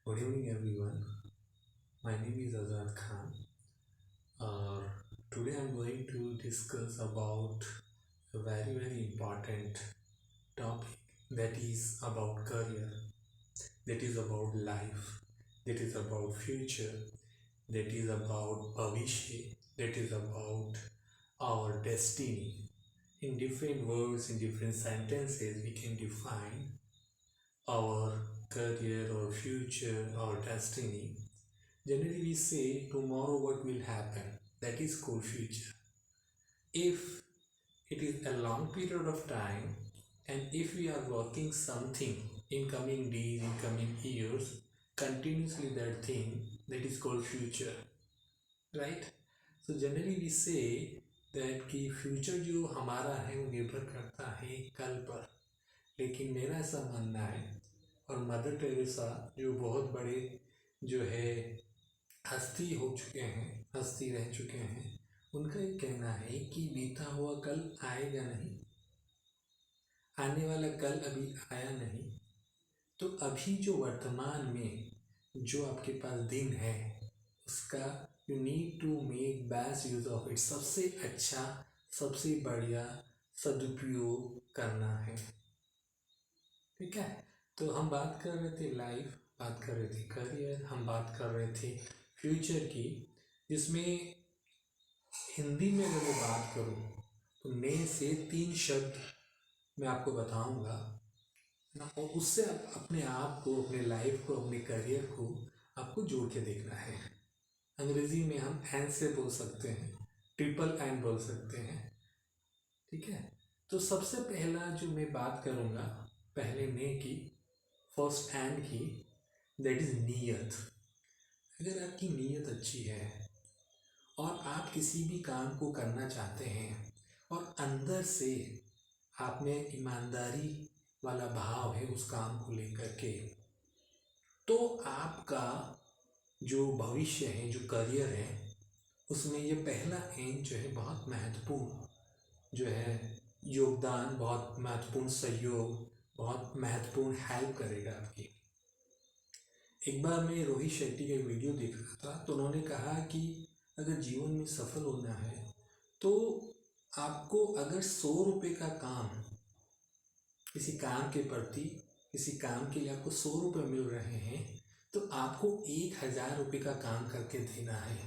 Good evening, everyone. My name is Azad Khan. Today I'm going to discuss about a very important topic that is about career, that is about life, that is about future, that is about bhavishya, that is about our destiny. In different words, in different sentences, we can define our career, our future, our destiny. Generally, we say tomorrow what will happen. That is called future. If it is a long period of time, and if we are working something in coming days, in coming years, continuously that thing, that is called future, right? So generally we say that कि future जो हमारा है वो निर्भर करता है कल पर, लेकिन मेरा ऐसा मानना है और मदर टेरेसा जो बहुत बड़े जो है हस्ती हो चुके हैं, हस्ती रह चुके हैं, उनका ये कहना है कि बीता हुआ कल आएगा नहीं, आने वाला कल अभी आया नहीं। तो अभी जो वर्तमान में जो आपके पास दिन है उसका you need to make best use of it. सबसे अच्छा, सबसे बढ़िया सदुपयोग करना है। ठीक है, तो हम बात कर रहे थे लाइफ, बात कर रहे थे करियर, हम बात कर रहे थे फ्यूचर की, जिसमें हिंदी में अगर मैं बात करूँ तो नए से 3 शब्द मैं आपको बताऊंगा ना, और उससे आप अपने आप को, अपने लाइफ को, अपने करियर को आपको जोड़ के देखना है। अंग्रेजी में हम एन से बोल सकते हैं, ट्रिपल एन बोल सकते हैं। ठीक है, तो सबसे पहला जो मैं बात करूँगा पहले ने की, फर्स्ट एन की, दैट इज नीयत। अगर आपकी नीयत अच्छी है और आप किसी भी काम को करना चाहते हैं और अंदर से आप में ईमानदारी वाला भाव है उस काम को लेकर के, तो आपका जो भविष्य है, जो करियर है, उसमें ये पहला एम जो है बहुत महत्वपूर्ण जो है योगदान, बहुत महत्वपूर्ण सहयोग, बहुत महत्वपूर्ण हेल्प करेगा आपकी। एक बार मैं रोहित शेट्टी का एक वीडियो देख रहा था, तो उन्होंने कहा कि अगर जीवन में सफल होना है तो आपको अगर 100 रुपये का काम, किसी काम के प्रति, किसी काम के लिए आपको 100 रुपये मिल रहे हैं, तो आपको 1000 रुपये का काम करके देना है।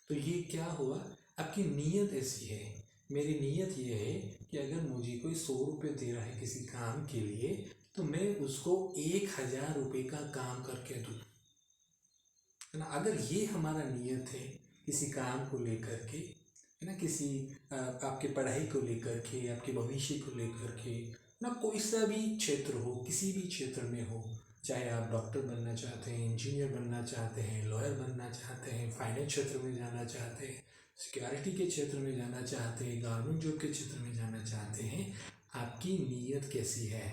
तो ये क्या हुआ, आपकी नीयत ऐसी है। मेरी नीयत ये है कि अगर मुझे कोई 100 रुपये दे रहा है किसी काम के लिए, तो मैं उसको 1000 रुपये का काम करके दूँ, है ना। अगर ये हमारा नीयत है किसी काम को लेकर के, है ना, किसी आपके पढ़ाई को लेकर के, आपके भविष्य को लेकर के ना, कोई सा भी क्षेत्र हो, किसी भी क्षेत्र में हो, चाहे आप डॉक्टर बनना चाहते हैं, इंजीनियर बनना चाहते हैं, लॉयर बनना चाहते हैं, फाइनेंस क्षेत्र में जाना चाहते हैं, सिक्योरिटी के क्षेत्र में जाना चाहते हैं, गवर्नमेंट जॉब के क्षेत्र में जाना चाहते हैं, आपकी नीयत कैसी है।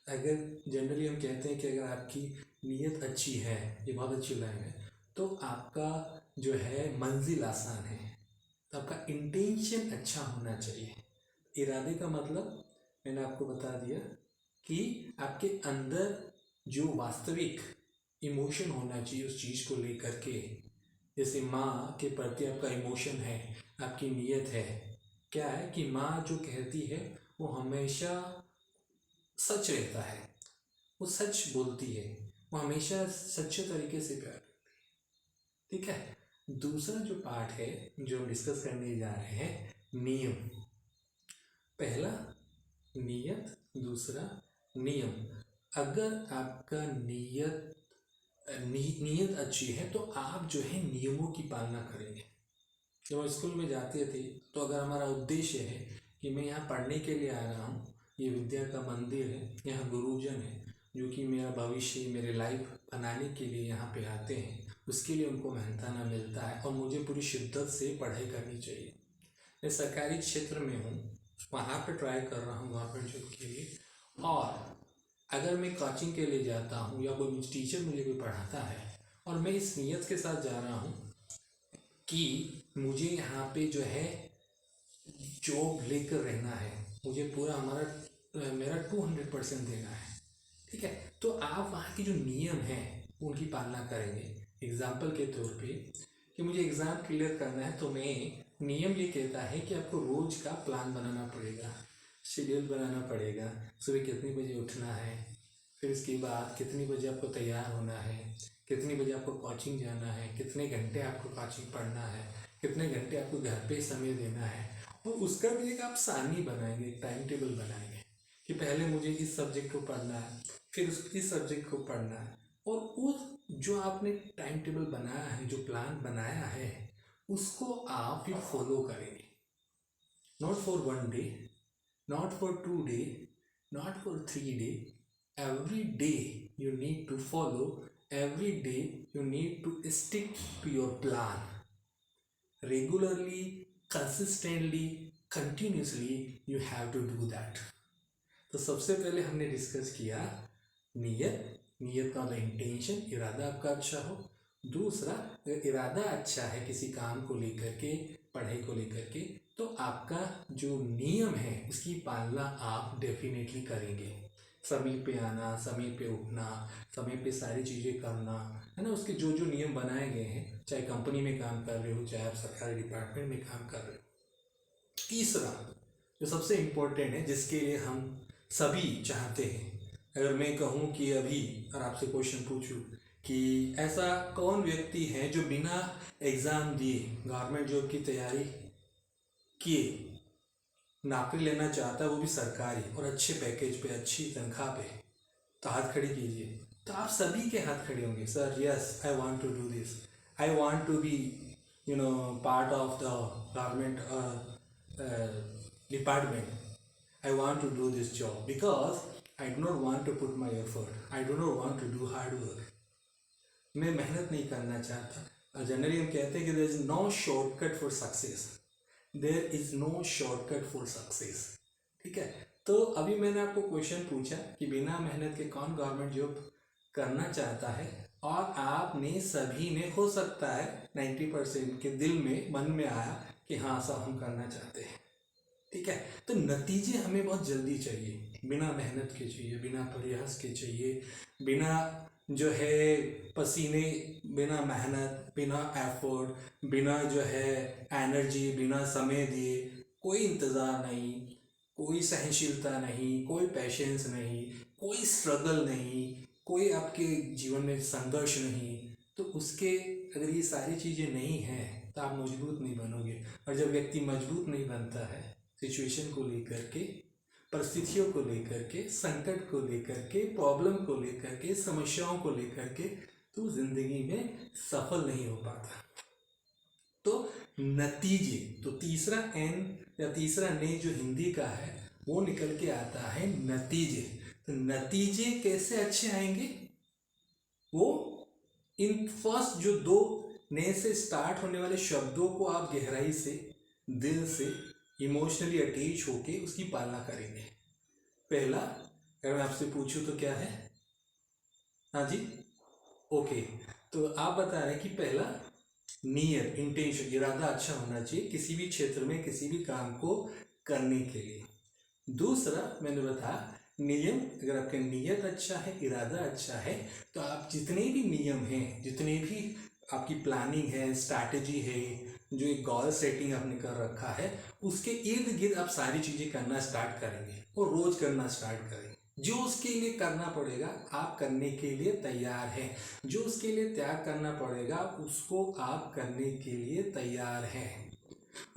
अगर जनरली हम कहते हैं कि अगर आपकी नीयत अच्छी है, ये बहुत अच्छी लाइन है, तो आपका जो है मंजिल आसान है। तो आपका इंटेंशन अच्छा होना चाहिए। इरादे का मतलब मैंने आपको बता दिया कि आपके अंदर जो वास्तविक इमोशन होना चाहिए उस चीज़ को लेकर के। जैसे माँ के प्रति आपका इमोशन है, आपकी नीयत है, क्या है कि माँ जो कहती है वो हमेशा सच रहता है, वो सच बोलती है, वो हमेशा सच्चे तरीके से प्यार करती है। ठीक है, दूसरा जो पार्ट है जो हम डिस्कस करने जा रहे हैं, नियम। पहला नियत, दूसरा नियम। अगर आपका नीयत अच्छी है तो आप जो है नियमों की पालना करेंगे। जब हम स्कूल में जाते थे तो अगर हमारा उद्देश्य है कि मैं यहाँ पढ़ने के लिए आ रहा हूँ, ये विद्या का मंदिर है, यहाँ गुरुजन है जो कि मेरा भविष्य, मेरे लाइफ बनाने के लिए यहाँ पे आते हैं, उसके लिए उनको मेहनताना मिलता है और मुझे पूरी शिद्दत से पढ़ाई करनी चाहिए। मैं सरकारी क्षेत्र में हूँ, वहाँ पे ट्राई कर रहा हूँ गवर्नमेंट जॉब के लिए, और अगर मैं कोचिंग के लिए जाता हूँ या कोई टीचर मुझे कोई पढ़ाता है और मैं इस नीयत के साथ जा रहा हूँ कि मुझे यहाँ पे जो है जॉब लेकर रहना है, मुझे पूरा मेरा 200% देना है। ठीक है। तो आप वहाँ के जो नियम हैं उनकी पालना करेंगे। एग्जाम्पल के तौर पे कि मुझे एग्ज़ाम क्लियर करना है, तो मैं नियम ये कहता है कि आपको रोज़ का प्लान बनाना पड़ेगा, शेड्यूल बनाना पड़ेगा। सुबह कितने बजे उठना है, फिर इसके बाद कितनी बजे आपको तैयार होना है, कितनी बजे आपको कोचिंग जाना है, कितने घंटे आपको कोचिंग पढ़ना है, कितने घंटे आपको घर पे समय देना है। और उसका भी एक आप सारणी बनाएंगे, एक टाइम टेबल बनाएंगे कि पहले मुझे इस सब्जेक्ट को पढ़ना है, फिर इस सब्जेक्ट को पढ़ना है। और उस जो आपने टाइम टेबल बनाया है, जो प्लान बनाया है, उसको आप फिर फॉलो करेंगे। Not for one day, not for 2 day, not for 3 day. Every day you need to follow, every day you need to stick to your plan. Regularly, consistently, continuously you have to do that. तो सबसे पहले हमने discuss किया नीयत। नीयत का मतलब intention, इरादा आपका अच्छा हो। दूसरा, अगर इरादा अच्छा है किसी काम को लेकर के, पढ़ाई को लेकर के, तो आपका जो नियम है उसकी पालना आप डेफिनेटली करेंगे। समय पे आना, समय पे उठना, समय पे सारी चीज़ें करना, है ना। उसके जो जो नियम बनाए गए हैं, चाहे कंपनी में काम कर रहे हो, चाहे आप सरकारी डिपार्टमेंट में काम कर रहे हो। तीसरा जो सबसे इम्पोर्टेंट है, जिसके लिए हम सभी चाहते हैं, अगर मैं कहूँ कि अभी और आपसे क्वेश्चन पूछूं कि ऐसा कौन व्यक्ति है जो बिना एग्ज़ाम दिए गवर्नमेंट जॉब की तैयारी किए नौकरी लेना चाहता है, वो भी सरकारी और अच्छे पैकेज पे, अच्छी तनख्वाह पे, तो हाथ खड़े कीजिए। तो आप सभी के हाथ खड़े होंगे, sir yes I want to do this, I want to be part of the government department, I want to do this job because I do not want to put my effort. I do not want to do hard work. मैं मेहनत नहीं करना चाहता। Generally हम कहते हैं कि there is no shortcut for success. There is no shortcut for success. ठीक है। तो अभी मैंने आपको क्वेश्चन पूछा कि बिना मेहनत के कौन गवर्नमेंट जॉब करना चाहता है, और आपने सभी ने, हो सकता है 90% के दिल में, मन में आया कि हाँ सब हम करना चाहते हैं। ठीक है। तो नतीजे हमें बहुत जल्दी चाहिए, बिना मेहनत के चाहिए, बिना प्रयास के चाहिए, बिना जो है पसीने, बिना मेहनत, बिना एफर्ट, बिना जो है एनर्जी, बिना समय दिए, कोई इंतज़ार नहीं, कोई सहनशीलता नहीं, कोई पेशेंस नहीं, कोई स्ट्रगल नहीं, कोई आपके जीवन में संघर्ष नहीं। तो उसके अगर ये सारी चीज़ें नहीं हैं तो आप मजबूत नहीं बनोगे। और जब व्यक्ति मजबूत नहीं बनता है सिचुएशन को लेकर के, परिस्थितियों को लेकर के, संकट को लेकर के, प्रॉब्लम को लेकर के, समस्याओं को लेकर के, तो जिंदगी में सफल नहीं हो पाता। तो नतीजे, तो तीसरा एन या तीसरा ने जो हिंदी का है वो निकल के आता है नतीजे। तो नतीजे कैसे अच्छे आएंगे, वो इन फर्स्ट जो दो ने से स्टार्ट होने वाले शब्दों को आप गहराई से, दिल से, इमोशनली अटैच होके उसकी पालना करेंगे। पहला, अगर मैं आपसे पूछूं तो क्या है? हाँ जी, ओके। तो आप बता रहे हैं कि पहला नियत, इंटेंशन, इरादा अच्छा होना चाहिए किसी भी क्षेत्र में किसी भी काम को करने के लिए। दूसरा मैंने बताया नियम, अगर आपका नियत अच्छा है, इरादा अच्छा है, तो आप जितने भी नियम हैं, जितने भी आपकी प्लानिंग है, स्ट्रैटेजी है, जो एक गोल सेटिंग आपने कर रखा है, उसके इर्द गिर्द आप सारी चीज़ें करना स्टार्ट करेंगे और रोज करना स्टार्ट करेंगे। जो उसके लिए करना पड़ेगा आप करने के लिए तैयार हैं, जो उसके लिए त्याग करना पड़ेगा उसको आप करने के लिए तैयार हैं।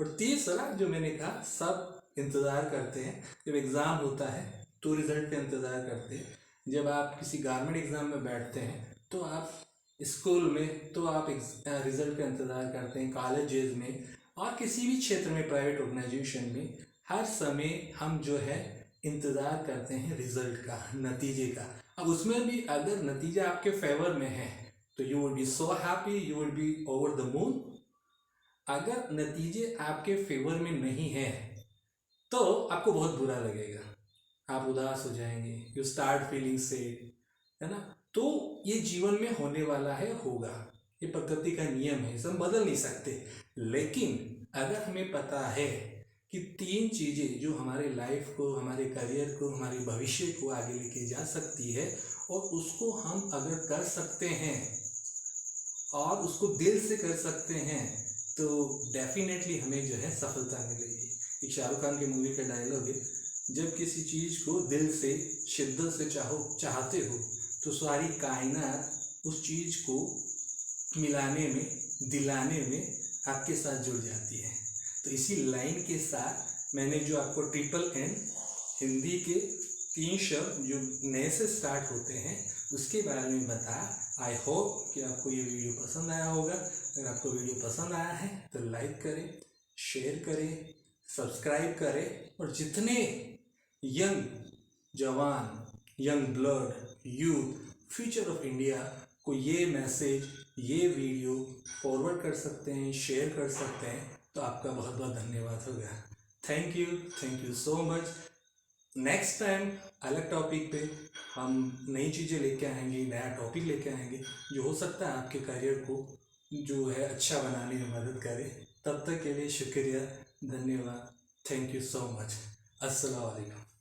और तीसरा जो मैंने कहा, सब इंतज़ार करते हैं, जब एग्ज़ाम होता है तो रिज़ल्ट का इंतज़ार करते हैं, जब आप किसी गवर्नमेंट एग्ज़ाम में बैठते हैं तो आप स्कूल में, तो आप रिज़ल्ट का इंतज़ार करते हैं, कॉलेजेस में और किसी भी क्षेत्र में, प्राइवेट ऑर्गेनाइजेशन में, हर समय हम जो है इंतज़ार करते हैं रिज़ल्ट का, नतीजे का। अब उसमें भी अगर नतीजा आपके फेवर में है तो you would be so happy, you would be over the moon. अगर नतीजे आपके फेवर में नहीं है तो आपको बहुत बुरा लगेगा, आप उदास हो जाएंगे, यू स्टार्ट फीलिंग सैड, है ना। तो ये जीवन में होने वाला है, होगा, ये प्रकृति का नियम है, इसे हम बदल नहीं सकते। लेकिन अगर हमें पता है कि 3 चीज़ें जो हमारे लाइफ को, हमारे करियर को, हमारे भविष्य को आगे लेके जा सकती है, और उसको हम अगर कर सकते हैं और उसको दिल से कर सकते हैं तो डेफिनेटली हमें जो है सफलता मिलेगी। एक शाहरुख खान की मूवी का डायलॉग है, जब किसी चीज़ को दिल से शिद्दत से चाहते हो तो सारी कायनात उस चीज़ को मिलाने में, दिलाने में आपके साथ जुड़ जाती है। तो इसी लाइन के साथ मैंने जो आपको ट्रिपल एन हिंदी के 3 शब्द जो नए से स्टार्ट होते हैं उसके बारे में बताया। आई होप कि आपको ये वीडियो पसंद आया होगा। अगर आपको वीडियो पसंद आया है तो लाइक करें, शेयर करें, सब्सक्राइब करें, और जितने यंग जवान, young blood, youth, future of India को ये मैसेज, ये वीडियो फॉरवर्ड कर सकते हैं, शेयर कर सकते हैं, तो आपका बहुत बहुत धन्यवाद होगा। Thank you so much. Next time अलग टॉपिक पे हम नई चीज़ें लेके आएंगे, नया टॉपिक लेके आएंगे जो हो सकता है आपके करियर को जो है अच्छा बनाने में मदद करे। तब तक के लिए शुक्रिया, धन्यवाद, थैंक यू सो मच। अस्सलाम वालेकुम।